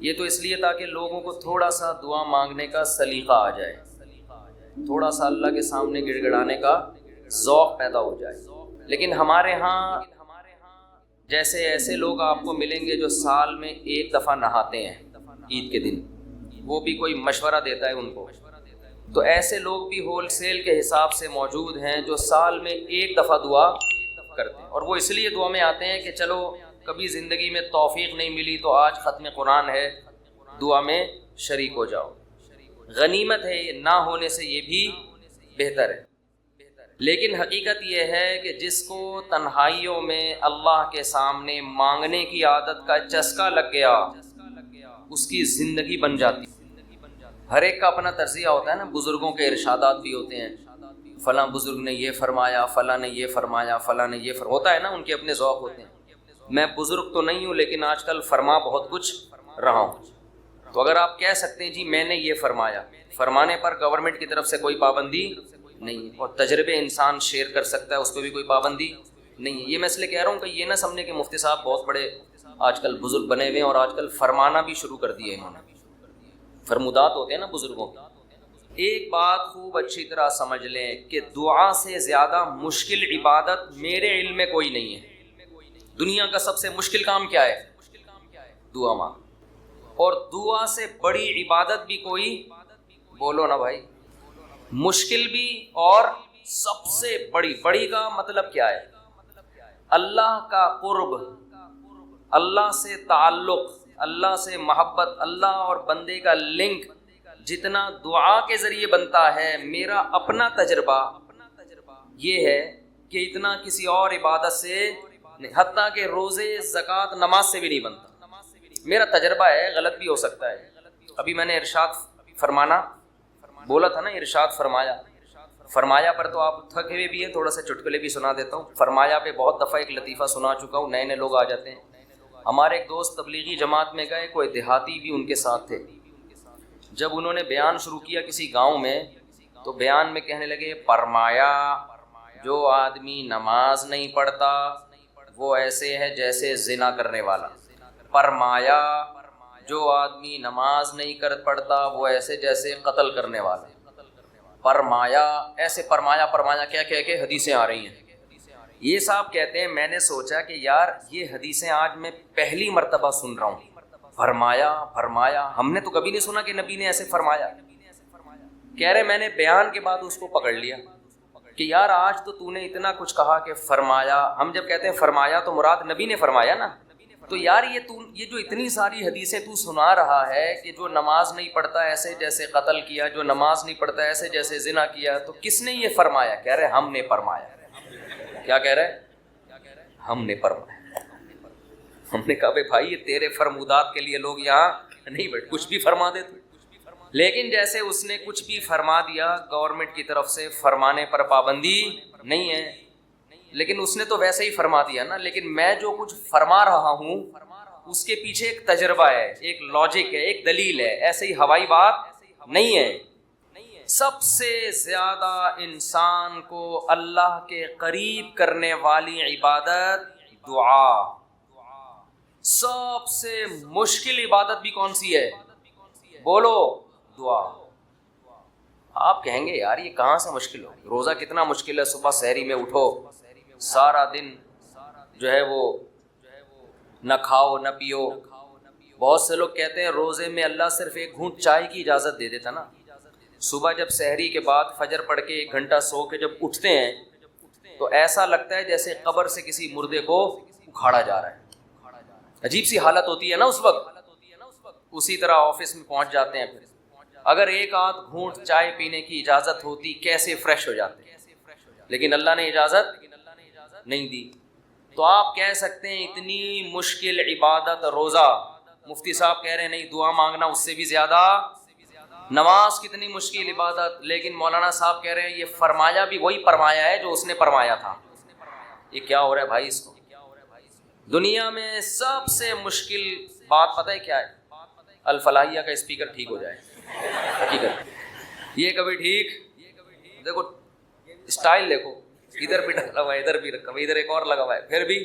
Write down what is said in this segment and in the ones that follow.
یہ تو اس لیے تاکہ لوگوں کو تھوڑا سا دعا مانگنے کا سلیقہ آ جائے، تھوڑا سا اللہ کے سامنے گڑ گڑانے کا ذوق پیدا ہو جائے. لیکن ہمارے ہاں جیسے ایسے لوگ آپ کو ملیں گے جو سال میں ایک دفعہ نہاتے ہیں عید کے دن، وہ بھی کوئی مشورہ دیتا ہے ان کو. تو ایسے لوگ بھی ہول سیل کے حساب سے موجود ہیں جو سال میں ایک دفعہ دعا کرتے ہیں، اور وہ اس لیے دعا میں آتے ہیں کہ چلو کبھی زندگی میں توفیق نہیں ملی تو آج ختم قرآن ہے، دعا میں شریک ہو جاؤ. غنیمت ہے، یہ نہ ہونے سے یہ بھی بہتر ہے. لیکن حقیقت یہ ہے کہ جس کو تنہائیوں میں اللہ کے سامنے مانگنے کی عادت کا چسکا لگ گیا، اس کی زندگی بن جاتی. ہر ایک کا اپنا طرزیہ ہوتا ہے نا، بزرگوں کے ارشادات بھی ہوتے ہیں، فلاں بزرگ نے یہ فرمایا، فلاں نے یہ فرمایا، فلاں نے یہ ہوتا ہے نا، ان کے اپنے ذوق ہوتے ہیں. میں بزرگ تو نہیں ہوں لیکن آج کل فرما بہت کچھ رہا ہوں. تو اگر آپ کہہ سکتے ہیں جی میں نے یہ فرمایا، فرمانے پر گورنمنٹ کی طرف سے کوئی پابندی نہیں ہے، اور تجربے انسان شیئر کر سکتا ہے، اس پہ بھی کوئی پابندی نہیں ہے. یہ میں اس لیے کہہ رہا ہوں کہ یہ نہ سمجھنے کہ مفتی صاحب بہت بڑے آج کل بزرگ بنے ہوئے ہیں اور آج کل فرمانا بھی شروع کر دیے انہوں نے. فرمودات ہوتے ہیں نا بزرگوں. ایک بات خوب اچھی طرح سمجھ لیں کہ دعا سے زیادہ مشکل عبادت میرے علم میں کوئی نہیں ہے. دنیا کا سب سے مشکل کام کیا ہے؟ دعا مانگ. اور دعا سے بڑی عبادت بھی کوئی، بولو نا بھائی، مشکل بھی اور سب سے بڑی. بڑی کا مطلب کیا ہے؟ اللہ کا قرب، اللہ سے تعلق، اللہ سے محبت، اللہ اور بندے کا لنک جتنا دعا کے ذریعے بنتا ہے. میرا اپنا تجربہ یہ ہے کہ اتنا کسی اور عبادت سے نہیں، حتیٰ کہ روزے، زکوٰۃ، نماز سے بھی نہیں بنتا. میرا تجربہ ہے، غلط بھی ہو سکتا ہے. ابھی میں نے ارشاد فرمانا بولا تھا نا، ارشاد فرمایا. فرمایا پر تو آپ تھکے ہوئے بھی ہیں، تھوڑا سا چٹکلے بھی سنا دیتا ہوں. فرمایا پہ بہت دفعہ ایک لطیفہ سنا چکا ہوں، نئے نئے لوگ آ جاتے ہیں. ہمارے ایک دوست تبلیغی جماعت میں گئے، کوئی دیہاتی بھی ان کے ساتھ تھے. جب انہوں نے بیان شروع کیا کسی گاؤں میں، تو بیان میں کہنے لگے فرمایا جو آدمی نماز نہیں پڑھتا وہ ایسے ہے جیسے زنا کرنے والا. فرمایا جو آدمی نماز نہیں پڑھتا وہ ایسے جیسے قتل کرنے والا. فرمایا ایسے فرمایا کیا کہہ کے حدیثیں آ رہی ہیں. یہ صاحب کہتے ہیں میں نے سوچا کہ یار یہ حدیثیں آج میں پہلی مرتبہ سن رہا ہوں. فرمایا ہم نے تو کبھی نہیں سنا کہ نبی نے ایسے فرمایا. کہہ رہے میں نے بیان کے بعد اس کو پکڑ لیا کہ یار آج تو نے اتنا کچھ کہا کہ فرمایا. ہم جب کہتے ہیں فرمایا تو مراد نبی نے فرمایا نا. تو یار یہ جو اتنی ساری حدیثیں تو سنا رہا ہے کہ جو نماز نہیں پڑھتا ایسے جیسے قتل کیا، جو نماز نہیں پڑھتا ایسے جیسے زنا کیا، تو کس نے یہ فرمایا؟ کہہ رہے ہم نے فرمایا. کیا کہہ رہے؟ ہم نے فرمایا. ہم نے کہا بھائی یہ تیرے فرمودات کے لیے لوگ یہاں نہیں بیٹھے، کچھ بھی فرما دے تو. لیکن جیسے اس نے کچھ بھی فرما دیا، گورنمنٹ کی طرف سے فرمانے پر پابندی نہیں ہے، لیکن اس نے تو ویسے ہی فرما دیا نا. لیکن میں جو کچھ فرما رہا ہوں اس کے پیچھے ایک تجربہ ہے، ایک لاجک ہے، ایک دلیل ہے، ایسے ہی ہوائی بات نہیں ہے. سب سے زیادہ انسان کو اللہ کے قریب کرنے والی عبادت دعا. سب سے مشکل عبادت بھی کون سی ہے؟ بولو، دعا. آپ کہیں گے یار یہ کہاں سے مشکل ہو؟ روزہ کتنا مشکل ہے. صبح سحری میں اٹھو، سارا دن جو ہے وہ نہ کھاؤ نہ پیو. بہت سے لوگ کہتے ہیں روزے میں اللہ صرف ایک گھونٹ چائے کی اجازت دے دیتا نا. صبح جب سحری کے بعد فجر پڑھ کے 1 گھنٹہ سو کے جب اٹھتے ہیں تو ایسا لگتا ہے جیسے قبر سے کسی مردے کو اکھاڑا جا رہا ہے. عجیب سی حالت ہوتی ہے نا اس وقت. اسی طرح آفس میں پہنچ جاتے ہیں، پھر اگر ایک آدھ گھونٹ چائے پینے کی اجازت ہوتی کیسے فریش ہو جاتے، لیکن اللہ نے اجازت نہیں دی. تو آپ کہہ سکتے ہیں اتنی مشکل عبادت روزہ، مفتی صاحب کہہ رہے ہیں نہیں دعا مانگنا اس سے بھی زیادہ. نماز کتنی مشکل عبادت، لیکن مولانا صاحب کہہ رہے ہیں یہ فرمایا بھی وہی فرمایا ہے جو اس نے فرمایا تھا. یہ کیا ہو رہا ہے بھائی؟ اس کو دنیا میں سب سے مشکل بات پتہ ہے کیا ہے؟ الفلاحیہ کا اسپیکر ٹھیک ہو جائے. حقیقت یہ کبھی ٹھیک، دیکھو اسٹائل دیکھو، ادھر بھی ڈالا ہوا ہے، ادھر بھی رکھا ہوا ہے، ادھر ایک اور لگا ہوا ہے، پھر بھی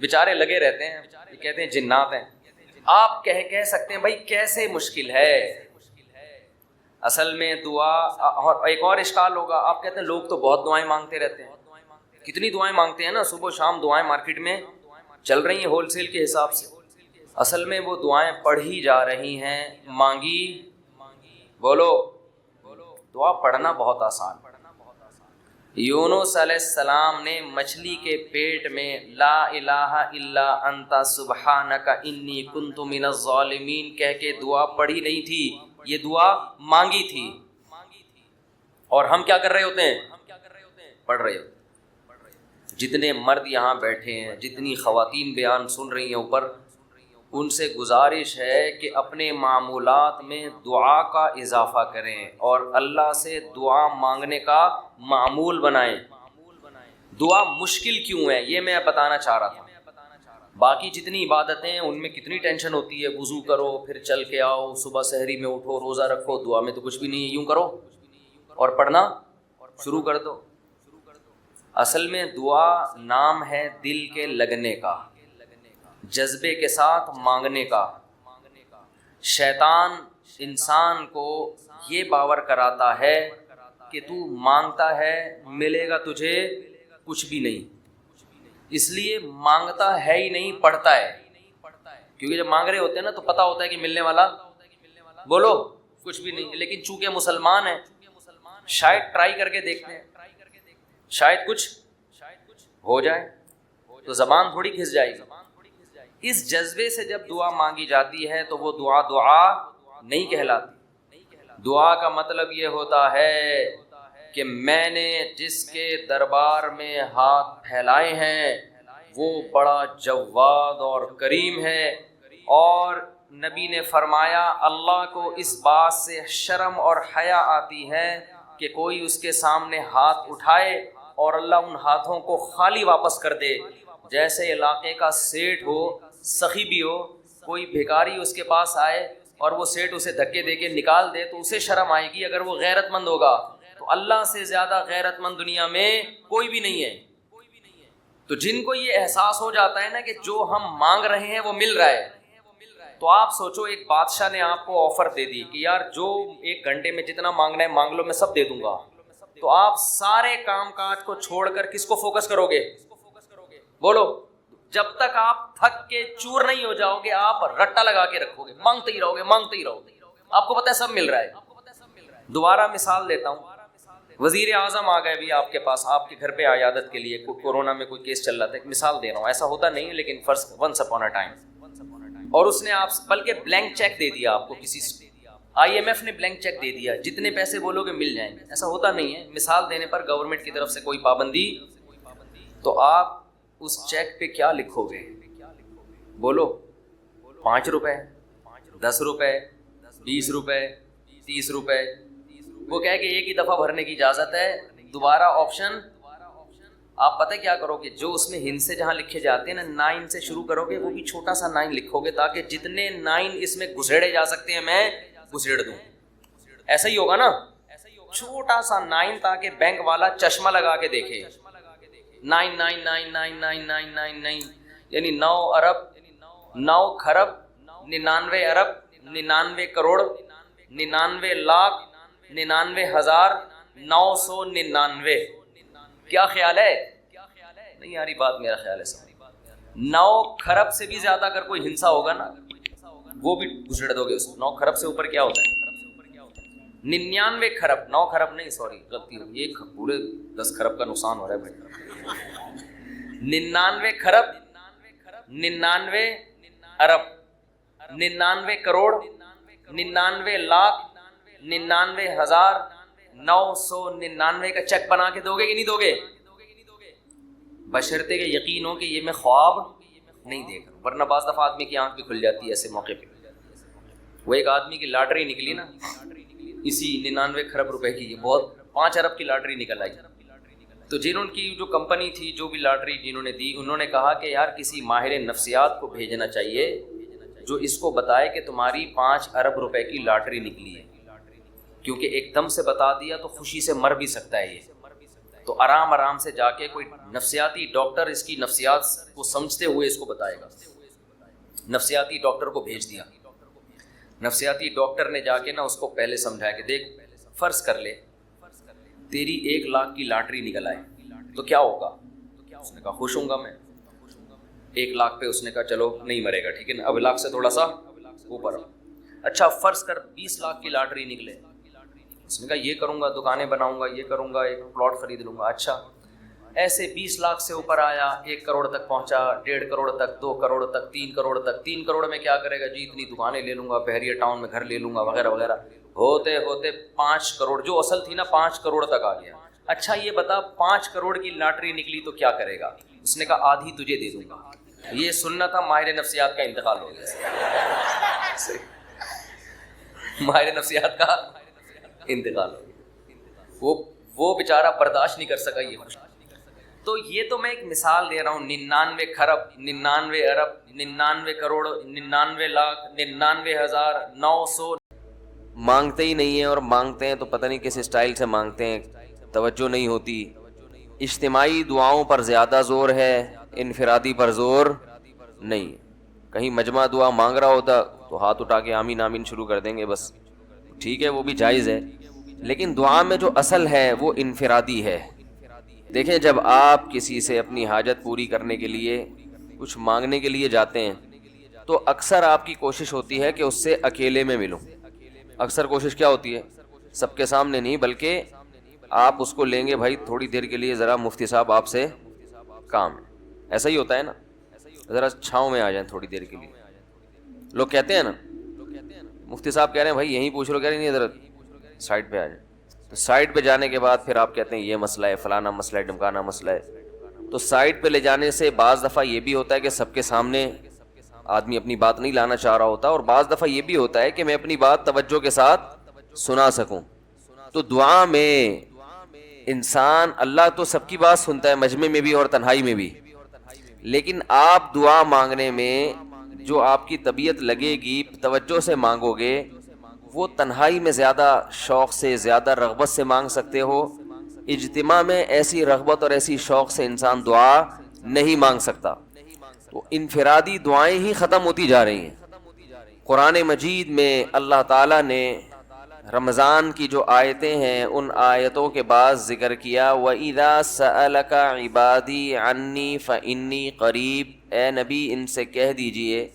بیچارے لگے رہتے ہیں. یہ کہتے ہیں جنات ہیں. آپ کہہ سکتے ہیں بھائی کیسے مشکل ہے، اصل میں دعا، اور ایک اور اشکال ہوگا، آپ کہتے ہیں لوگ تو بہت دعائیں مانگتے رہتے ہیں، کتنی دعائیں مانگتے ہیں نا، صبح شام دعائیں مارکیٹ میں چل رہی ہیں ہول سیل کے حساب سے، اصل میں وہ دعائیں پڑھی جا رہی ہیں، مانگی، بولو، دعا پڑھنا بہت آسان۔ یونس علیہ السلام نے مچھلی کے پیٹ میں لا الہ الا انت سبحانک انی کنت من الظالمین کہہ کے دعا پڑھی نہیں تھی، یہ دعا مانگی تھی، اور ہم کیا کر رہے ہوتے ہیں؟ پڑھ رہے ہوتے ہیں۔ جتنے مرد یہاں بیٹھے ہیں، جتنی خواتین بیان سن رہی ہیں اوپر، ان سے گزارش ہے کہ اپنے معمولات میں دعا کا اضافہ کریں اور اللہ سے دعا مانگنے کا معمول بنائیں۔ دعا مشکل کیوں ہے یہ میں بتانا چاہ رہا تھا۔ باقی جتنی عبادتیں ہیں ان میں کتنی ٹینشن ہوتی ہے، وضو کرو، پھر چل کے آؤ، صبح سحری میں اٹھو، روزہ رکھو، دعا میں تو کچھ بھی نہیں ہے، یوں کرو اور پڑھنا شروع کر دو۔ اصل میں دعا نام ہے دل کے لگنے کا، جذبے کے ساتھ مانگنے کا۔ شیطان انسان کو یہ باور کراتا ہے کہ تو مانگتا ہے ملے گا تجھے کچھ بھی نہیں، اس لیے مانگتا ہے ہی نہیں، پڑھتا ہے، کیونکہ جب مانگ رہے ہوتے ہیں نا تو پتہ ہوتا ہے کہ ملنے والا، بولو، کچھ بھی نہیں، لیکن چونکہ مسلمان ہیں شاید ٹرائی کر کے دیکھتے ہیں، شاید کچھ ہو جائے، تو زبان تھوڑی گھس جائے گی۔ اس جذبے سے جب دعا مانگی جاتی ہے تو وہ دعا نہیں کہلاتی۔ دعا کا مطلب یہ ہوتا ہے کہ میں نے جس کے دربار میں ہاتھ پھیلائے ہیں وہ بڑا جواد اور کریم ہے، اور نبی نے فرمایا اللہ کو اس بات سے شرم اور حیا آتی ہے کہ کوئی اس کے سامنے ہاتھ اٹھائے اور اللہ ان ہاتھوں کو خالی واپس کر دے۔ جیسے علاقے کا سیٹھ ہو، سخی بھی ہو، کوئی بھیکاری اس کے پاس آئے اور وہ سیٹھ اسے دھکے دے کے نکال دے تو اسے شرم آئے گی اگر وہ غیرت مند ہوگا، تو اللہ سے زیادہ غیرت مند دنیا میں کوئی بھی نہیں ہے۔ تو جن کو یہ احساس ہو جاتا ہے نا کہ جو ہم مانگ رہے ہیں وہ مل رہا ہے، تو آپ سوچو ایک بادشاہ نے آپ کو آفر دے دی کہ یار جو 1 گھنٹے میں جتنا مانگنا ہے مانگ لو، میں سب دے دوں گا، تو آپ سارے کام کاج کو چھوڑ کر کس کو فوکس کرو گے؟ بولو، جب تک آپ تھک کے چور نہیں ہو جاؤ گے آپ رٹا لگا کے رکھو گے، مانگتے ہی رہو گے، مانگتے ہی رہو گے، آپ کو پتہ ہے سب مل رہا ہے۔ دوبارہ مثال دیتا ہوں، وزیر اعظم آ گئے بھی آپ کے پاس، آپ کے گھر پہ عیادت کے لیے، کورونا میں کوئی کیس چل رہا تھا، ایک مثال دے رہا ہوں، ایسا ہوتا نہیں ہے لیکن فرض ونس اپون اے ٹائم، اور اس نے آپ بلکہ بلینک چیک دے دیا آپ کو، کسی IMF نے بلینک چیک دے دیا، جتنے پیسے بولو گے مل جائیں گے، ایسا ہوتا نہیں ہے، مثال دینے پر گورنمنٹ کی طرف سے کوئی پابندی، تو آپ اس چیک پہ کیا لکھو گے؟ بولو، 5 روپے، 10 روپے، 20 روپے، 30 روپے، وہ کہے کہ ایک ہی دفعہ بھرنے کی اجازت ہے، دوبارہ آپشن، آپ پتہ کیا کرو گے، جو اس میں ہند سے جہاں لکھے جاتے ہیں نا 9 سے شروع کرو گے، وہ بھی چھوٹا سا 9 لکھو گے تاکہ جتنے 9 اس میں گھسیڑے جا سکتے ہیں میں گھسیڑ دوں، ایسا ہی ہوگا نا، چھوٹا سا 9 تاکہ بینک والا چشمہ لگا کے دیکھے، 9 یعنی 9 ارب 9 کھرب 99 ارب 99 کروڑ 99 لاکھ 99,999۔ کیا خیال ہے؟ نہیں آ رہی بات، میرا خیال ہے سب 9 کھرب سے بھی زیادہ اگر کوئی ہنسا ہوگا نا وہ بھی گھسڑ دو گے اس کو۔ 9 کھرب سے اوپر کیا ہوتا ہے؟ 99 کھرب، 9 کھرب نہیں، سوری غلطی ہوئی، ایک پورے 10 کھرب کا نقصان ہو رہا ہے بھائی۔ 99 کھرب 99 ارب 99 کروڑ 99 لاکھ 99,999 کا چیک بنا کے دو گے کہ نہیں دو گے؟ بشرطے کہ یقین ہو کہ یہ میں خواب نہیں دیکھ رہا ہوں، ورنہ بعض دفعہ آدمی کی آنکھ بھی کھل جاتی ہے ایسے موقع پہ۔ وہ ایک آدمی کی لاٹری نکلی نا اسی 99 کھرب روپے کی، یہ بہت 5 ارب کی لاٹری نکل آئی، تو جنہوں کی جو کمپنی تھی، جو بھی لاٹری جنہوں نے دی، انہوں نے کہا کہ یار کسی ماہر نفسیات کو بھیجنا چاہیے جو اس کو بتائے کہ تمہاری 5 ارب روپے کی لاٹری نکلی ہے، کیونکہ ایک دم سے بتا دیا تو خوشی سے مر بھی سکتا ہے یہ، تو آرام آرام سے جا کے کوئی نفسیاتی ڈاکٹر اس کی نفسیات کو سمجھتے ہوئے اس کو بتائے گا۔ نفسیاتی ڈاکٹر کو بھیج دیا. نفسیاتی ڈاکٹر نے جا کے نا اس کو پہلے سمجھایا کہ دیکھ فرض کر لے تیری 1 لاکھ کی لاٹری نکل آئے تو کیا ہوگا. اس نے کہا خوش ہوں گا میں. 1 لاکھ پہ اس نے کہا چلو نہیں مرے گا, ٹھیک ہے نا, اب لاکھ سے تھوڑا سا اوپر. اچھا فرض کر 20 لاکھ کی لاٹری نکلے. اس نے کہا یہ کروں گا, دکانیں بناؤں گا, یہ کروں گا, ایک پلاٹ خرید لوں گا. اچھا ایسے 20 لاکھ سے اوپر آیا, 1 کروڑ تک پہنچا, 1.5 کروڑ تک, 2 کروڑ تک, 3 کروڑ تک. 3 کروڑ میں کیا کرے گا جی, اتنی دکانیں لے لوں گا, بحریہ ٹاؤن میں گھر لے لوں گا وغیرہ وغیرہ. ہوتے ہوتے 5 کروڑ جو اصل تھی نا 5 کروڑ تک آ گیا. اچھا یہ بتا 5 کروڑ کی لاٹری نکلی تو کیا کرے گا. اس نے کہا آدھی تجھے دے دوں گا. یہ سننا تھا, ماہر نفسیات کا انتقال ہو گیا. ماہر نفسیات کا انتقال ہو گیا. وہ بیچارہ برداشت نہیں کر سکا یہ خوش. تو یہ تو میں ایک مثال دے رہا ہوں. 99 کھرب, 99 ارب, 99 کروڑ, 99 لاکھ, 99,900 مانگتے ہی نہیں ہیں, اور مانگتے ہیں تو پتہ نہیں کس اسٹائل سے مانگتے ہیں, توجہ نہیں ہوتی. اجتماعی دعاؤں پر زیادہ زور ہے, انفرادی پر زور نہیں. کہیں مجمع دعا مانگ رہا ہوتا تو ہاتھ اٹھا کے آمین آمین شروع کر دیں گے بس, ٹھیک ہے وہ بھی جائز ہے. لیکن دعا میں جو اصل ہے وہ انفرادی ہے. دیکھیں جب آپ کسی سے اپنی حاجت پوری کرنے کے لیے کچھ مانگنے کے لیے جاتے ہیں تو اکثر آپ کی کوشش ہوتی ہے کہ اس سے اکیلے میں ملوں. اکثر کوشش کیا ہوتی ہے, سب کے سامنے نہیں, بلکہ آپ اس کو لیں گے بھائی تھوڑی دیر کے لیے ذرا مفتی صاحب آپ سے کام ہے. ایسا ہی ہوتا ہے نا, ذرا چھاؤں میں آ جائیں تھوڑی دیر کے لیے. لوگ کہتے ہیں نا مفتی صاحب کہہ رہے ہیں بھائی یہیں پوچھ لو, کہہ رہے نہیں ذرا سائڈ پہ آ جائیں. تو سائڈ پہ جانے کے بعد پھر آپ کہتے ہیں یہ مسئلہ ہے, فلانا مسئلہ ہے, ڈمکانا مسئلہ ہے. تو سائڈ پہ لے جانے سے بعض دفعہ یہ بھی ہوتا ہے کہ سب کے سامنے آدمی اپنی بات نہیں لانا چاہ رہا ہوتا, اور بعض دفعہ یہ بھی ہوتا ہے کہ میں اپنی بات توجہ کے ساتھ سنا سکوں. تو دعا میں انسان, اللہ تو سب کی بات سنتا ہے مجمع میں بھی اور تنہائی میں بھی, لیکن آپ دعا مانگنے میں جو آپ کی طبیعت لگے گی, توجہ سے مانگو گے, وہ تنہائی میں زیادہ شوق سے, زیادہ رغبت سے مانگ سکتے ہو. اجتماع میں ایسی رغبت اور ایسی شوق سے انسان دعا نہیں مانگ سکتا. تو انفرادی دعائیں ہی ختم ہوتی جا رہی ہیں. قرآن مجید میں اللہ تعالیٰ نے رمضان کی جو آیتیں ہیں ان آیتوں کے بعد ذکر کیا, وَإِذَا سَأَلَكَ عِبَادِي عَنِّي فَإِنِّي قَرِيب. اے نبی ان سے کہہ دیجئے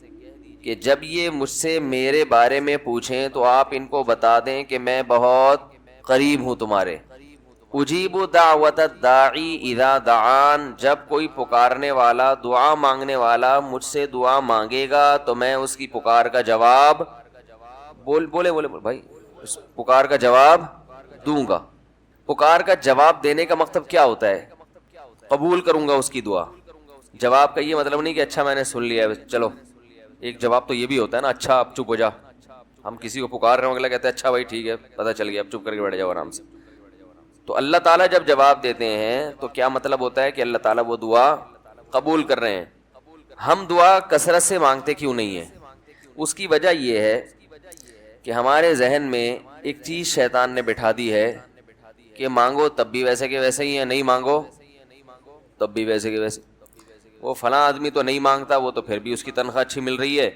کہ جب یہ مجھ سے میرے بارے میں پوچھیں تو آپ ان کو بتا دیں کہ میں بہت قریب ہوں تمہارے. اجیب دعوت الداعی اذا دعان, جب کوئی پکارنے والا, دعا مانگنے والا مجھ سے دعا مانگے گا تو میں اس کی پکار کا جواب بولے بھائی, اس پکار کا جواب دوں گا. پکار کا جواب دینے کا مطلب کیا ہوتا ہے, قبول کروں گا اس کی دعا. جواب کا یہ مطلب نہیں کہ اچھا میں نے سن لیا چلو. ایک جواب تو یہ بھی ہوتا ہے نا, اچھا اب چپ ہو جا. ہم کسی کو پکار رہے ہوں, اگلا کہتے ہیں اچھا بھائی ٹھیک ہے پتہ چل گیا, اب چپ کر کے بیٹھ جاؤ آرام سے. تو اللہ تعالیٰ جب جواب دیتے ہیں تو کیا مطلب ہوتا ہے کہ اللہ تعالیٰ وہ دعا قبول کر رہے ہیں. ہم دعا کثرت سے مانگتے کیوں نہیں ہیں؟ اس کی وجہ یہ ہے کہ ہمارے ذہن میں ایک چیز شیطان نے بٹھا دی ہے کہ مانگو تب بھی ویسے کے ویسے ہی ہیں, نہیں مانگو تب بھی ویسے کے ویسے. وہ فلاں آدمی تو نہیں مانگتا, وہ تو پھر بھی اس کی تنخواہ اچھی مل رہی ہے,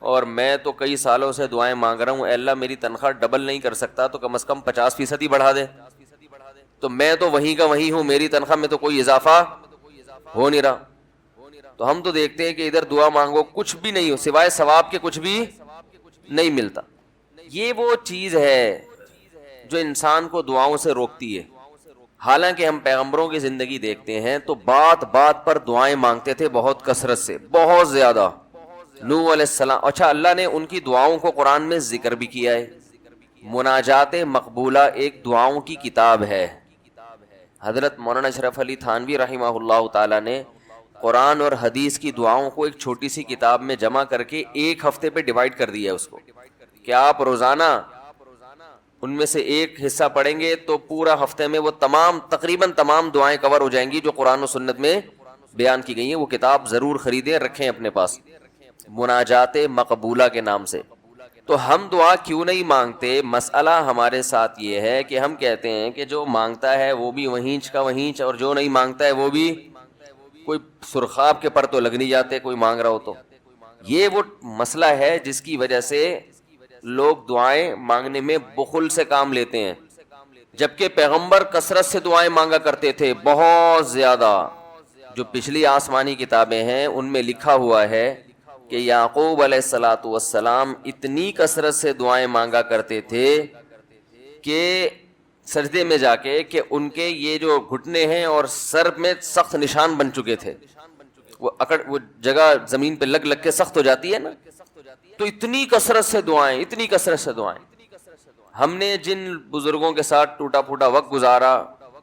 اور میں تو کئی سالوں سے دعائیں مانگ رہا ہوں, اے اللہ میری تنخواہ ڈبل نہیں کر سکتا تو کم از کم 50% ہی بڑھا دے. تو میں تو وہیں کا وہیں ہوں, میری تنخواہ میں تو کوئی اضافہ ہو نہیں رہا. تو ہم تو دیکھتے ہیں کہ ادھر دعا مانگو کچھ بھی نہیں ہو, سوائے ثواب کے کچھ بھی نہیں ملتا. یہ وہ چیز ہے جو انسان کو دعاؤں سے روکتی ہے. حالانکہ ہم پیغمبروں کی زندگی دیکھتے ہیں تو بات بات پر دعائیں مانگتے تھے, بہت کثرت سے, بہت زیادہ. نوح علیہ السلام, اچھا اللہ نے ان کی دعاؤں کو قرآن میں ذکر بھی کیا ہے. مناجات مقبولہ ایک دعاؤں کی کتاب ہے. حضرت مولانا اشرف علی تھانوی رحمہ اللہ تعالیٰ نے قرآن اور حدیث کی دعاؤں کو ایک چھوٹی سی کتاب میں جمع کر کے 1 ہفتے پہ ڈیوائیڈ کر دیا ہے اس کو, کہ آپ روزانہ ان میں سے ایک حصہ پڑھیں گے تو پورا ہفتے میں وہ تقریباً تمام دعائیں کور ہو جائیں گی جو قرآن و سنت میں بیان کی گئی ہیں. وہ کتاب ضرور خریدیں, رکھیں اپنے پاس, مناجات مقبولہ کے نام سے. تو ہم دعا کیوں نہیں مانگتے؟ مسئلہ ہمارے ساتھ یہ ہے کہ ہم کہتے ہیں کہ جو مانگتا ہے وہ بھی وہینچ کا وہینچ, اور جو نہیں مانگتا ہے وہ بھی, کوئی سرخاب کے پر تو لگ نہیں جاتے کوئی مانگ رہا ہو تو. یہ وہ مسئلہ ہے جس کی وجہ سے لوگ دعائیں مانگنے میں بخل سے کام لیتے ہیں، جبکہ پیغمبر کثرت سے دعائیں مانگا کرتے تھے، بہت زیادہ۔ جو پچھلی آسمانی کتابیں ہیں ان میں لکھا ہوا ہے کہ یعقوب علیہ الصلاۃ والسلام اتنی کثرت سے دعائیں مانگا کرتے تھے کہ سجدے میں جا کے کہ ان کے یہ جو گھٹنے ہیں اور سر میں سخت نشان بن چکے تھے، وہ جگہ زمین پہ لگ کے سخت ہو جاتی ہے نا، تو اتنی کثرت سے دعائیں، اتنی کثرت سے دعائیں۔ ہم نے جن بزرگوں کے ساتھ ٹوٹا پھوٹا وقت گزارا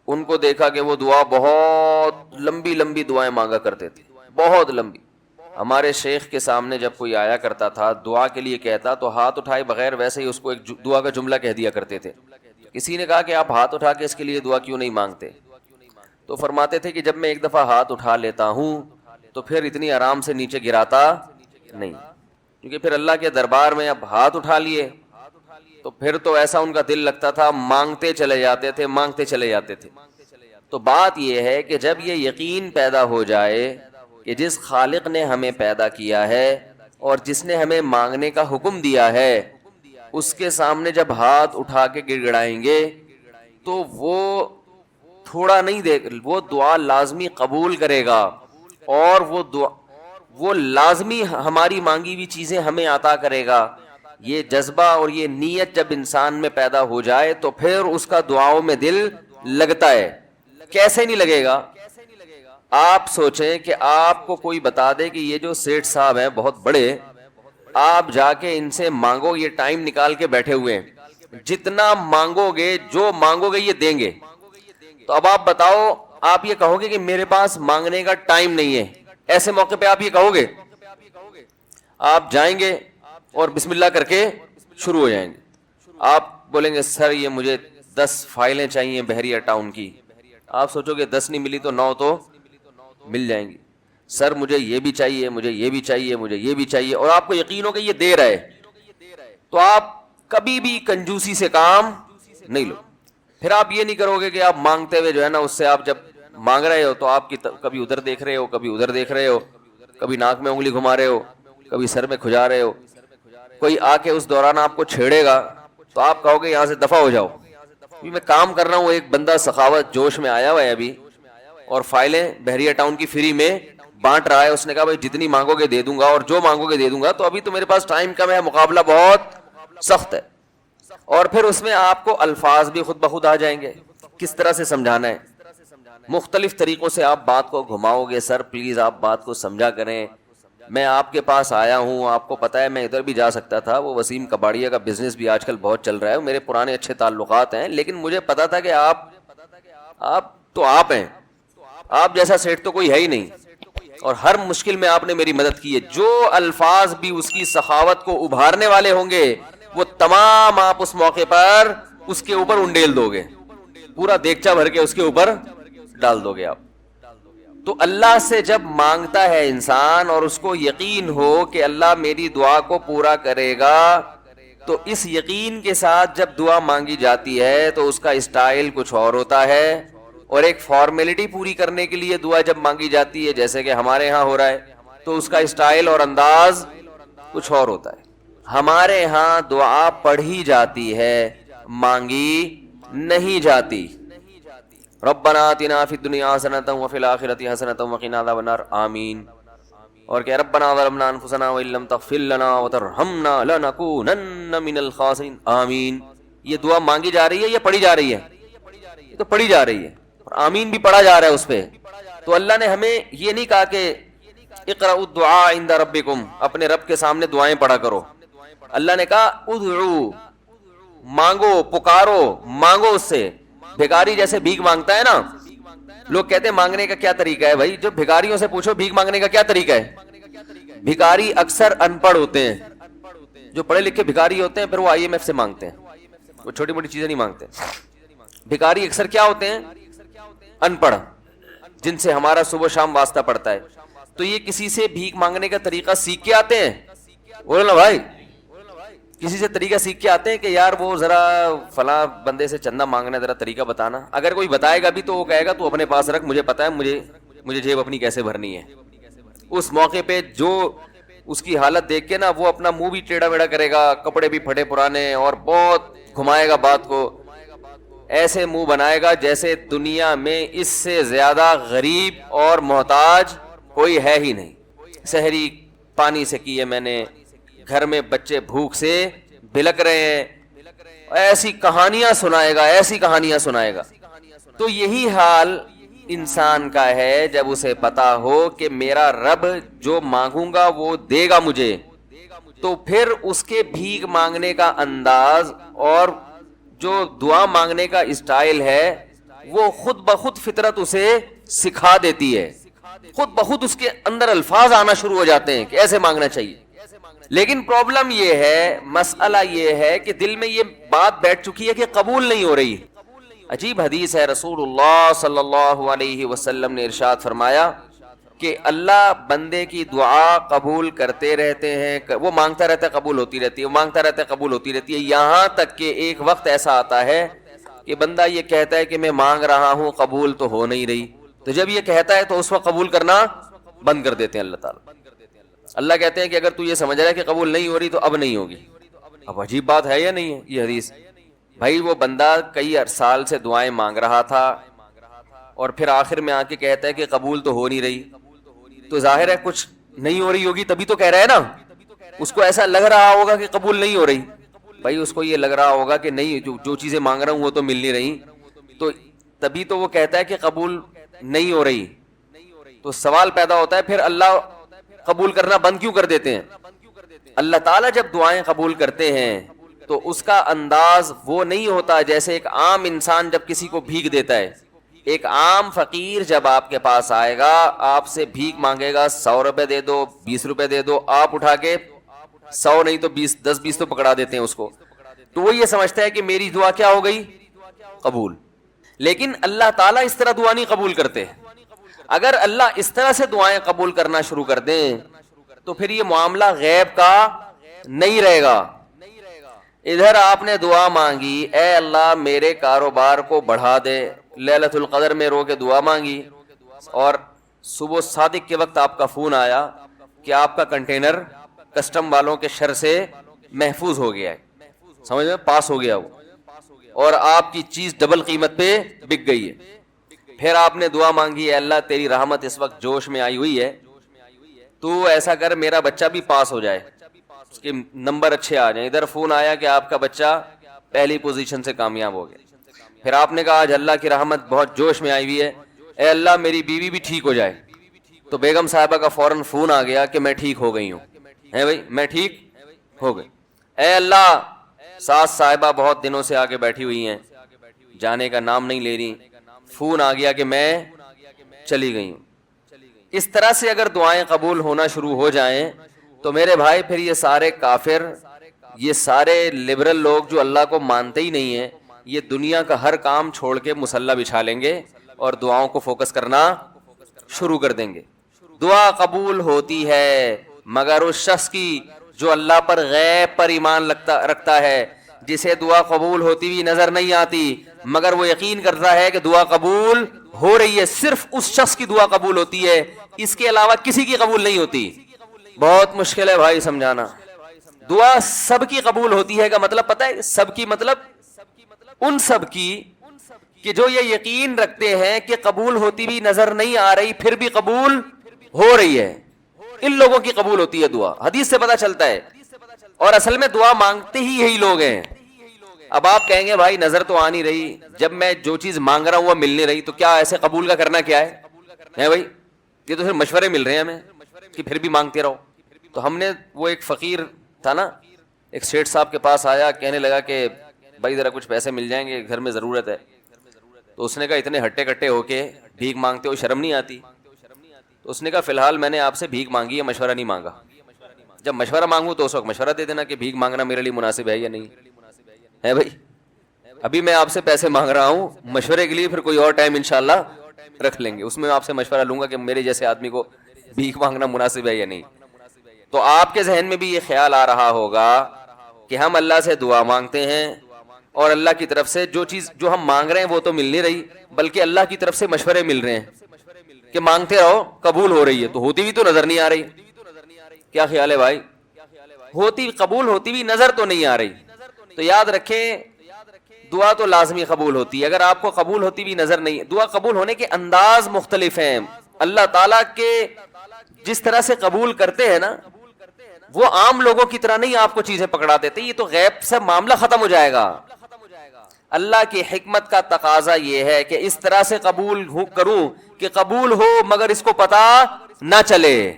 ان کو دیکھا کہ وہ دعا بہت لمبی لمبی دعائیں مانگا کرتے تھے، بہت لمبی۔ ہمارے شیخ کے سامنے جب کوئی آیا کرتا تھا دعا کے لیے کہتا تو ہاتھ اٹھائے بغیر ویسے ہی اس کو ایک دعا کا جملہ کہہ دیا کرتے تھے۔ کسی نے کہا کہ آپ ہاتھ اٹھا کے اس کے لیے دعا کیوں نہیں مانگتے؟ تو فرماتے تھے کہ جب میں ایک دفعہ ہاتھ اٹھا لیتا ہوں تو پھر اتنی آرام سے نیچے گراتا نہیں، کیونکہ پھر اللہ کے دربار میں اب ہاتھ اٹھا لیے تو پھر تو ایسا ان کا دل لگتا تھا، مانگتے چلے جاتے تھے، مانگتے چلے جاتے تھے۔ تو بات یہ ہے کہ جب یہ یقین پیدا ہو جائے کہ جس خالق نے ہمیں پیدا کیا ہے اور جس نے ہمیں مانگنے کا حکم دیا ہے، اس کے سامنے جب ہاتھ اٹھا کے گڑ گڑائیں گے تو وہ تھوڑا نہیں دے، وہ دعا لازمی قبول کرے گا، اور وہ لازمی ہماری مانگی ہوئی چیزیں ہمیں عطا کرے گا۔ یہ جذبہ اور یہ نیت جب انسان میں پیدا ہو جائے تو پھر اس کا دعاؤں میں دل لگتا ہے۔ کیسے نہیں لگے گا؟ آپ سوچیں کہ آپ کو کوئی بتا دے کہ یہ جو سیٹھ صاحب ہیں بہت بڑے، آپ جا کے ان سے مانگو، یہ ٹائم نکال کے بیٹھے ہوئے ہیں، جتنا مانگو گے، جو مانگو گے یہ دیں گے۔ تو اب آپ بتاؤ، آپ یہ کہو گے کہ میرے پاس مانگنے کا ٹائم نہیں ہے، ایسے موقع پہ آپ یہ کہو گے؟ آپ جائیں گے اور بسم اللہ کر کے شروع ہو جائیں گے۔ آپ بولیں گے سر یہ مجھے 10 فائلیں چاہیے بحریہ ٹاؤن کی، آپ سوچو گے 10 نہیں ملی تو 9 تو مل جائیں گی۔ سر مجھے یہ بھی چاہیے، مجھے یہ بھی چاہیے، مجھے یہ بھی چاہیے، اور آپ کو یقین ہو کہ یہ دے رہا ہے، تو آپ کبھی بھی کنجوسی سے کام نہیں لو۔ پھر آپ یہ نہیں کرو گے کہ آپ مانگتے ہوئے جو ہے نا، اس سے آپ جب مانگ رہے ہو تو آپ کی کبھی ادھر دیکھ رہے ہو، کبھی ادھر دیکھ رہے ہو، کبھی ناک میں انگلی گھما رہے ہو، کبھی سر میں کھجا رہے ہو۔ کوئی آ کے اس دوران آپ کو چھیڑے گا تو آپ کہو گے یہاں سے دفع ہو جاؤ، میں کام کر رہا ہوں۔ ایک بندہ سخاوت جوش میں آیا ہوا ہے ابھی، اور فائلیں بحریہ ٹاؤن کی فری میں بانٹ رہا ہے۔ اس نے کہا بھائی جتنی مانگو گے دے دوں گا، اور جو مانگو گے دے دوں گا، تو ابھی تو میرے پاس ٹائم کم ہے، مقابلہ بہت سخت ہے۔ اور پھر اس میں آپ کو الفاظ بھی خود بخود آ جائیں گے، کس طرح سے سمجھانا ہے، مختلف طریقوں سے آپ بات کو گھماؤ گے۔ سر پلیز آپ بات کو سمجھا کریں، میں آپ کے پاس آیا ہوں، آپ کو پتا ہے میں ادھر بھی جا سکتا تھا، وہ وسیم کباڑیہ کا بزنس بھی آج کل بہت چل رہا ہے، میرے پرانے اچھے تعلقات ہیں، لیکن مجھے پتا تھا کہ آپ ہیں، آپ جیسا سیٹ تو کوئی ہے ہی نہیں، اور ہر مشکل میں آپ نے میری مدد کی ہے۔ جو الفاظ بھی اس کی سخاوت کو ابھارنے والے ہوں گے وہ تمام آپ اس موقع پر اس کے اوپر انڈیل دو گے، پورا دیگچا بھر کے اس کے اوپر ڈال دو گے آپ۔ تو اللہ سے جب مانگتا ہے انسان اور اس کو یقین ہو کہ اللہ میری دعا کو پورا کرے گا، تو اس یقین کے ساتھ جب دعا مانگی جاتی ہے تو اس کا اسٹائل کچھ اور ہوتا ہے، اور ایک فارمیلٹی پوری کرنے کے لیے دعا جب مانگی جاتی ہے جیسے کہ ہمارے ہاں ہو رہا ہے، تو اس کا اسٹائل اور انداز کچھ اور ہوتا ہے۔ ہمارے ہاں دعا پڑھی جاتی ہے، مانگی نہیں جاتی۔ ربنا آتنا فی الدنیا حسنۃ وفی الآخرۃ حسنۃ وقنا عذاب النار، آمین۔ اور کہ ربنا ظلمنا انفسنا وان لم تغفر لنا وترحمنا لنکونن من الخاسرین، آمین۔ یہ دعا مانگی جا رہی ہے یا پڑھی جا رہی ہے؟ یہ تو پڑھی جا رہی ہے، اور آمین بھی پڑھا جا رہا ہے اس پہ۔ تو اللہ نے ہمیں یہ نہیں کہا کہ اقرأوا الدعاء عند ربکم، اپنے رب کے سامنے دعائیں پڑھا کرو۔ اللہ نے کہا ادعو، مانگو، پکارو، مانگو اس سے۔ بھکاری جیسے بھیک مانگتا ہے نا، لوگ کہتے ہیں مانگنے کا کیا طریقہ ہے؟ بھائی جو بھکاریوں سے پوچھو بھیک مانگنے کا کیا طریقہ ہے۔ بھکاری اکثر ان پڑھ ہوتے ہیں، جو پڑھے لکھے بھکاری ہوتے ہیں پھر وہ IMF سے مانگتے ہیں، وہ چھوٹی موٹی چیزیں نہیں مانگتے۔ بھکاری اکثر کیا ہوتے ہیں؟ ان پڑھ، جن سے ہمارا صبح شام واسطہ پڑتا ہے۔ تو یہ کسی سے بھیک مانگنے کا طریقہ سیکھ کے آتے ہیں؟ بولو نا بھائی، کسی سے طریقہ سیکھ کے آتے ہیں کہ یار وہ ذرا فلاں بندے سے چندہ مانگنا ہے، ذرا طریقہ بتانا۔ اگر کوئی بتائے گا بھی تو وہ کہے گا تو اپنے پاس رکھ، مجھے پتا ہے مجھے جیب اپنی کیسے بھرنی ہے۔ اس موقع پہ جو اس کی حالت دیکھ کے نا وہ اپنا منہ بھی ٹیڑھا میڑھا کرے گا, کپڑے بھی پھٹے پرانے, اور بہت گھمائے گا بات کو, ایسے منہ بنائے گا جیسے دنیا میں اس سے زیادہ غریب اور محتاج کوئی ہے ہی نہیں. سحری پانی سے کی ہے میں نے, گھر میں بچے بھوک سے بلک رہے ہیں, ایسی کہانیاں سنائے گا, ایسی کہانیاں سنائے گا. تو یہی حال انسان کا ہے جب اسے پتا ہو کہ میرا رب جو مانگوں گا وہ دے گا مجھے, تو پھر اس کے بھیک مانگنے کا انداز اور جو دعا مانگنے کا اسٹائل ہے وہ خود بخود فطرت اسے سکھا دیتی ہے, خود بخود اس کے اندر الفاظ آنا شروع ہو جاتے ہیں کہ ایسے مانگنا چاہیے. لیکن پرابلم یہ ہے, مسئلہ یہ ہے کہ دل میں یہ بات بیٹھ چکی ہے کہ قبول نہیں ہو رہی. عجیب حدیث ہے, رسول اللہ صلی اللہ علیہ وسلم نے ارشاد فرمایا کہ اللہ بندے کی دعا قبول کرتے رہتے ہیں, وہ مانگتا رہتا ہے قبول ہوتی رہتی ہے, وہ مانگتا رہتا ہے قبول ہوتی رہتی ہے, یہاں تک کہ ایک وقت ایسا آتا ہے کہ بندہ یہ کہتا ہے کہ میں مانگ رہا ہوں قبول تو ہو نہیں رہی. تو جب یہ کہتا ہے تو اس وقت قبول کرنا بند کر دیتے ہیں اللہ تعالیٰ. اللہ کہتے ہیں کہ اگر تو یہ سمجھ رہا ہے کہ قبول نہیں ہو رہی تو اب نہیں ہوگی. اب عجیب بات ہے یا نہیں ہے یہ حدیث؟ بھائی وہ بندہ کئی سال سے دعائیں مانگ رہا تھا اور پھر آخر میں آ کے کہتا ہے کہ قبول تو ہو نہیں رہی, تو ظاہر ہے کچھ نہیں ہو رہی ہوگی تبھی تو کہہ رہا ہے نا. اس کو ایسا لگ رہا ہوگا کہ قبول نہیں ہو رہی, بھائی اس کو یہ لگ رہا ہوگا کہ نہیں جو چیزیں مانگ رہا ہوں وہ تو مل نہیں رہی, تو تبھی تو وہ کہتا ہے کہ قبول نہیں ہو رہی. تو سوال پیدا ہوتا ہے پھر اللہ قبول کرنا بند کیوں کر دیتے ہیں؟ اللہ تعالیٰ جب دعائیں قبول کرتے ہیں تو اس کا انداز وہ نہیں ہوتا جیسے ایک عام انسان جب کسی کو بھیک دیتا ہے. ایک عام فقیر جب آپ کے پاس آئے گا, آپ سے بھیک مانگے گا, 100 روپے دے دو, 20 روپے دے دو, آپ اٹھا کے 100 نہیں تو 10-20 تو پکڑا دیتے ہیں اس کو, تو وہ یہ سمجھتا ہے کہ میری دعا کیا ہو گئی, قبول. لیکن اللہ تعالیٰ اس طرح دعا نہیں قبول کرتے. اگر اللہ اس طرح سے دعائیں قبول کرنا شروع کر دیں تو پھر یہ معاملہ غیب کا نہیں رہے گا. ادھر آپ نے دعا مانگی, اے اللہ میرے کاروبار کو بڑھا دے, لیلۃ القدر میں رو کے دعا مانگی, اور صبح صادق کے وقت آپ کا فون آیا کہ آپ کا کنٹینر کسٹم والوں کے شر سے محفوظ ہو گیا ہے, سمجھ میں پاس ہو گیا وہ, اور آپ کی چیز ڈبل قیمت پہ بک گئی ہے. پھر آپ نے دعا مانگی, اے اللہ تیری رحمت اس وقت جوش میں آئی ہوئی ہے, تو ایسا کر میرا بچہ بھی پاس ہو جائے, اس کے نمبر اچھے آ جائیں. ادھر فون آیا کہ آپ کا بچہ پہلی پوزیشن سے کامیاب ہو گیا. پھر آپ نے کہا آج اللہ کی رحمت بہت جوش میں آئی ہوئی ہے, اے اللہ میری بیوی بھی ٹھیک ہو جائے. تو بیگم صاحبہ کا فوراً فون آ گیا کہ میں ٹھیک ہو گئی ہوں, ہے بھائی میں ٹھیک ہو گئی. اے اللہ ساس صاحبہ بہت دنوں سے آگے بیٹھی ہوئی ہیں, جانے کا نام نہیں لے رہی, فون آ گیا کہ میں چلی گئی ہوں. اس طرح سے اگر دعائیں قبول ہونا شروع ہو جائیں تو میرے بھائی پھر یہ سارے کافر, یہ سارے لبرل لوگ جو اللہ کو مانتے ہی نہیں ہیں, یہ دنیا کا ہر کام چھوڑ کے مصلی بچھا لیں گے اور دعاؤں کو فوکس کرنا شروع کر دیں گے. دعا قبول ہوتی ہے مگر اس شخص کی جو اللہ پر غیب پر ایمان رکھتا ہے, جسے دعا قبول ہوتی ہوئی نظر نہیں آتی مگر وہ یقین کرتا ہے کہ دعا قبول ہو رہی ہے. صرف اس شخص کی دعا قبول ہوتی ہے, اس کے علاوہ کسی کی قبول نہیں ہوتی. بہت مشکل ہے بھائی سمجھانا. دعا سب کی قبول ہوتی ہے کا مطلب پتہ ہے, سب کی مطلب ان سب کی کہ جو یہ یقین رکھتے ہیں کہ قبول ہوتی بھی نظر نہیں آ رہی پھر بھی قبول ہو رہی ہے, ان لوگوں کی قبول ہوتی ہے دعا. حدیث سے پتہ چلتا ہے, اور اصل میں دعا مانگتے ہی یہی لوگ ہیں. اب آپ کہیں گے بھائی نظر تو آ نہیں رہی, جب میں جو چیز مانگ رہا ہوں وہ مل نہیں رہی, تو کیا ایسے قبول کا کرنا کیا ہے بھائی؟ یہ تو صرف مشورے مل رہے ہیں ہمیں کہ پھر بھی مانگتے رہو. تو ہم نے, وہ ایک فقیر تھا نا, ایک سیٹھ صاحب کے پاس آیا, کہنے لگا کہ بھائی ذرا کچھ پیسے مل جائیں گے, گھر میں ضرورت ہے. تو اس نے کہا اتنے ہٹے کٹے ہو کے بھیک مانگتے ہو, شرم نہیں آتی؟ تو اس نے کہا فی الحال میں نے آپ سے بھیک مانگی ہے, مشورہ نہیں مانگا. جب مشورہ مانگوں تو اس وقت مشورہ دے دینا کہ بھیک مانگنا میرے لیے مناسب ہے یا نہیں ہے بھائی. ابھی میں آپ سے پیسے مانگ رہا ہوں, مشورے کے لیے پھر کوئی اور ٹائم انشاءاللہ رکھ لیں گے, اس میں آپ سے مشورہ لوں گا کہ میرے جیسے آدمی کو بھیک مانگنا مناسب ہے یا نہیں. تو آپ کے ذہن میں بھی یہ خیال آ رہا ہوگا کہ ہم اللہ سے دعا مانگتے ہیں اور اللہ کی طرف سے جو چیز جو ہم مانگ رہے ہیں وہ تو مل نہیں رہی, بلکہ اللہ کی طرف سے مشورے مل رہے ہیں کہ مانگتے رہو قبول ہو رہی ہے, تو ہوتی بھی تو نظر نہیں آ رہی. کیا خیال ہے بھائی؟ ہوتی قبول ہوتی بھی نظر تو نہیں آ رہی. تو یاد رکھیں دعا تو لازمی قبول ہوتی ہے. اگر آپ کو قبول ہوتی بھی نظر نہیں, دعا قبول ہونے کے انداز مختلف ہیں. اللہ تعالیٰ کے جس طرح سے قبول کرتے ہیں نا, وہ عام لوگوں کی طرح نہیں آپ کو چیزیں پکڑا دیتے. یہ تو غیب سے معاملہ ختم ہو جائے گا. اللہ کی حکمت کا تقاضا یہ ہے کہ اس طرح سے قبول کروں کہ قبول ہو مگر اس کو پتا نہ چلے,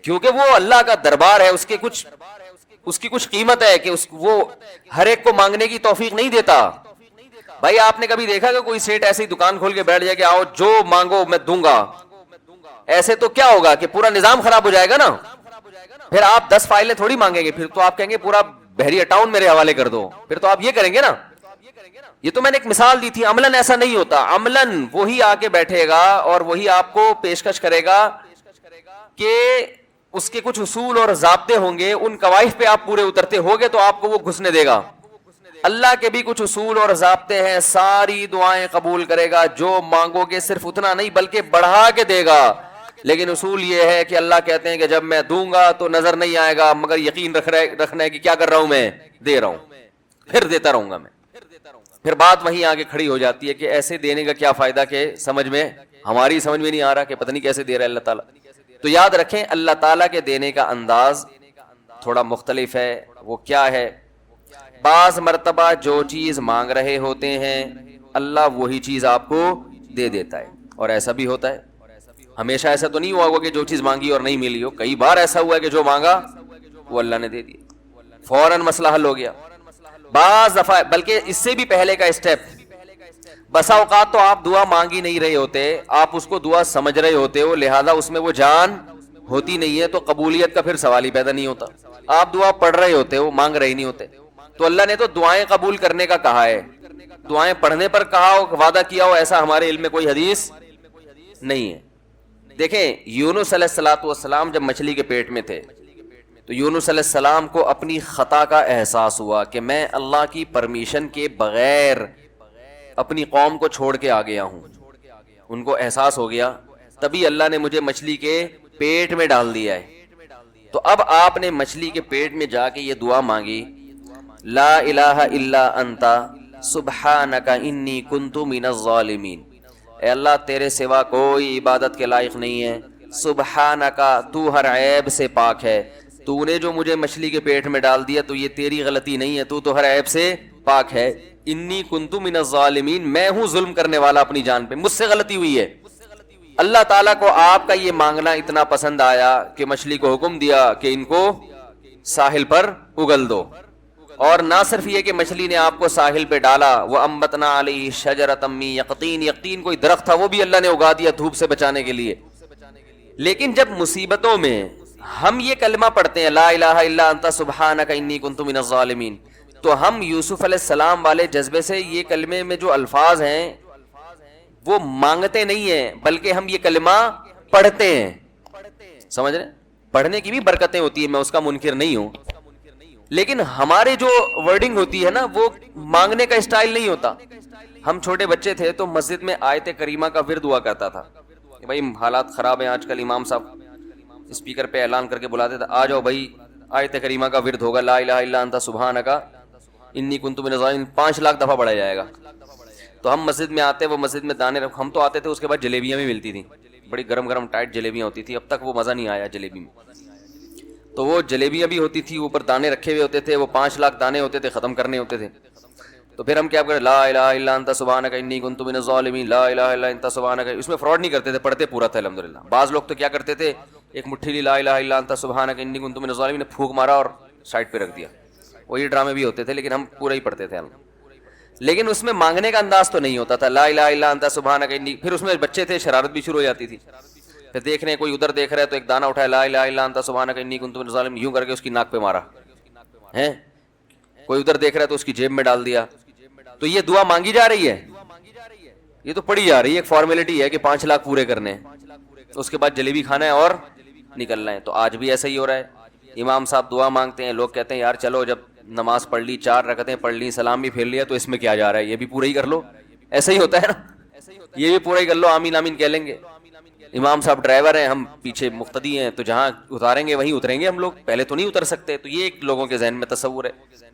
کیونکہ وہ اللہ کا دربار ہے, اس کی کچھ قیمت ہے کہ وہ ہر ایک کو مانگنے کی توفیق نہیں دیتا. بھائی آپ نے کبھی دیکھا کہ کوئی سیٹ ایسی دکان کھول کے بیٹھ جائے کہ آؤ جو مانگو میں دوں گا؟ ایسے تو کیا ہوگا کہ پورا نظام خراب ہو جائے گا نا. پھر آپ 10 فائلیں تھوڑی مانگیں گے, پھر تو آپ کہیں گے پورا بحریہ ٹاؤن میرے حوالے کر دو, پھر تو آپ یہ کریں گے نا. یہ تو میں نے ایک مثال دی تھی. عملاً ایسا نہیں ہوتا. عملاً وہی آ کے بیٹھے گا اور وہی آپ کو پیشکش کرے گا کہ اس کے کچھ اصول اور ضابطے ہوں گے, ان قواعد پہ آپ پورے اترتے ہوگے تو آپ کو وہ گھسنے دے گا. اللہ کے بھی کچھ اصول اور ضابطے ہیں, ساری دعائیں قبول کرے گا. جو مانگو گے صرف اتنا نہیں بلکہ بڑھا کے دے گا. لیکن اصول یہ ہے کہ اللہ کہتے ہیں کہ جب میں دوں گا تو نظر نہیں آئے گا, مگر یقین رکھنا ہے کہ کیا کر رہا ہوں, میں دے رہا ہوں, پھر دیتا رہوں گا میں. پھر بات وہیں آگے کھڑی ہو جاتی ہے کہ ایسے دینے کا کیا فائدہ کہ ہماری سمجھ میں نہیں آ رہا کہ پتہ نہیں کیسے دے رہا ہے اللہ تعالیٰ. تو یاد رکھیں اللہ تعالیٰ کے دینے کا انداز تھوڑا مختلف ہے. وہ کیا ہے؟ بعض مرتبہ جو چیز مانگ رہے ہوتے ہیں اللہ وہی چیز آپ کو دے دیتا ہے, اور ایسا بھی ہوتا ہے. ہمیشہ ایسا تو نہیں ہوا ہوگا کہ جو چیز مانگی اور نہیں ملی ہو. کئی بار ایسا ہوا ہے کہ جو مانگا وہ اللہ نے دے دیا, فوراً مسئلہ حل ہو گیا. بعض دفعہ بلکہ اس سے بھی پہلے کا اسٹیپ, بسا اوقات تو آپ دعا مانگ ہی نہیں رہے ہوتے, آپ اس کو دعا سمجھ رہے ہوتے ہو, لہذا اس میں وہ جان ہوتی نہیں ہے, تو قبولیت کا پھر سوال ہی پیدا نہیں ہوتا. آپ دعا پڑھ رہے ہوتے ہو, مانگ رہے نہیں ہوتے. تو اللہ نے تو دعائیں قبول کرنے کا کہا ہے, دعائیں پڑھنے پر کہا ہو, وعدہ کیا ہو, ایسا ہمارے علم میں کوئی حدیث نہیں ہے. دیکھیں یونس علیہ الصلوۃ والسلام جب مچھلی کے پیٹ میں تھے تو یونس علیہ السلام کو اپنی خطا کا احساس ہوا کہ میں اللہ کی پرمیشن کے بغیر اپنی قوم کو چھوڑ کے آ گیا ہوں. ان کو احساس ہو گیا, تبھی اللہ نے مجھے مچھلی کے پیٹ میں ڈال دیا ہے. تو اب آپ نے مچھلی کے پیٹ میں جا کے یہ دعا مانگی, لا الہ الا انت سبحانک انی کنت من الظالمین. اے اللہ تیرے سوا کوئی عبادت کے لائق نہیں ہے, سبحانک تو ہر عیب سے پاک ہے. تو نے جو مجھے مچھلی کے پیٹ میں ڈال دیا تو یہ تیری غلطی نہیں ہے, تو ہر عیب سے پاک ہے. انی کنت من الظالمین, میں ہوں ظلم کرنے والا اپنی جان پہ, مجھ سے غلطی ہوئی ہے. اللہ تعالیٰ کو آپ کا یہ مانگنا اتنا پسند آیا کہ مچھلی کو حکم دیا کہ ان کو ساحل پر اگل دو. اور نہ صرف یہ کہ مچھلی نے آپ کو ساحل پہ ڈالا, وَأَنبَتْنَا عَلَيْهِ شَجَرَةً مِّن يَقْطِينٍ, یقطین کوئی درخت تھا وہ بھی اللہ نے اگا دیا دھوپ سے بچانے کے لیے. لیکن جب مصیبتوں میں ہم یہ کلمہ پڑھتے ہیں لا الہ الا انت سبحانک انی کنت من الظالمین, تو ہم یوسف علیہ السلام والے جذبے سے یہ کلمے میں جو الفاظ ہیں وہ مانگتے نہیں ہیں بلکہ ہم یہ کلمہ پڑھتے ہیں. سمجھ رہے ہیں؟ پڑھنے کی بھی برکتیں ہوتی ہیں, میں اس کا منکر نہیں ہوں, لیکن ہمارے جو ورڈنگ ہوتی ہے نا وہ مانگنے کا اسٹائل نہیں ہوتا. ہم چھوٹے بچے تھے تو مسجد میں آیت کریمہ کا ورد ہوا کرتا تھا کہ بھائی حالات خراب ہیں آج کل, امام صاحب اسپیکر پہ اعلان کر کے بلاتے تھے, آ جاؤ بھائی آیت کریمہ کا ورد ہوگا, لا الہ الا انت سبحانک انی کنت من الظالمین, 5 لاکھ دفعہ پڑھا جائے گا. تو ہم مسجد میں آتے, وہ مسجد میں دانے ہم تو آتے تھے, اس کے بعد جلیبیاں بھی ملتی تھیں, بڑی گرم گرم ٹائٹ جلیبیاں ہوتی تھی. اب تک وہ مزہ نہیں آیا جلیبی میں. تو وہ جلیبیاں بھی ہوتی تھی, اوپر دانے رکھے ہوئے ہوتے تھے, وہ 5 لاکھ دانے ہوتے تھے, ختم کرنے ہوتے تھے. تو پھر ہم کیا کریں, لا الہ الا انت سبحانک انی کنت من الظالمین, لا الہ الا انت سبحانک. اس میں فراڈ نہیں کرتے تھے, پڑھتے پورا تھا الحمدللہ. بعض لوگ تو کیا کرتے تھے, ایک مٹھی لی لا الہ الا انت سبحانک انی کنت من الظالمین نے پھونک مارا اور سائڈ پہ رکھ دیا. وہ یہ ڈرامے بھی ہوتے تھے, لیکن ہم پورا ہی پڑھتے تھے ہم. لیکن اس میں مانگنے کا انداز تو نہیں ہوتا تھا, لا الہ الا انت سبحانک انی. پھر اس میں بچے تھے, شرارت بھی شروع ہو جاتی تھی. پھر دیکھ رہے ہیں کوئی ادھر دیکھ رہا ہے تو ایک دانہ اٹھایا, لا الہ الا انت سبحانک انی کنت من الظالمین, یوں کر کے اس کی ناک پہ مارا ہے. کوئی ادھر دیکھ رہا ہے تو اس کی جیب میں ڈال دیا. تو یہ دعا مانگی جا رہی ہے, یہ تو پڑھی جا رہی ہے, ایک فارمیلٹی ہے کہ 5 لاکھ پورے کرنے ہیں, اس کے بعد جلیبی کھانا ہے اور نکلنا ہے. تو آج بھی ایسا ہی ہو رہا ہے. امام صاحب دعا مانگتے ہیں, لوگ کہتے ہیں یار چلو جب نماز پڑھ لی, 4 رکعتیں پڑھ لی, سلام بھی پھیر لیا, تو اس میں کیا جا رہا ہے, یہ بھی پورا ہی کر لو. ایسا ہی ہوتا ہے نا, یہ بھی پورا ہی کر لو, آمین آمین کہہ لیں گے. امام صاحب ڈرائیور ہیں, ہم پیچھے مقتدی ہیں, تو جہاں اتاریں گے وہیں اتریں گے ہم لوگ, پہلے تو نہیں اتر سکتے. تو یہ ایک لوگوں کے ذہن میں تصور ہے.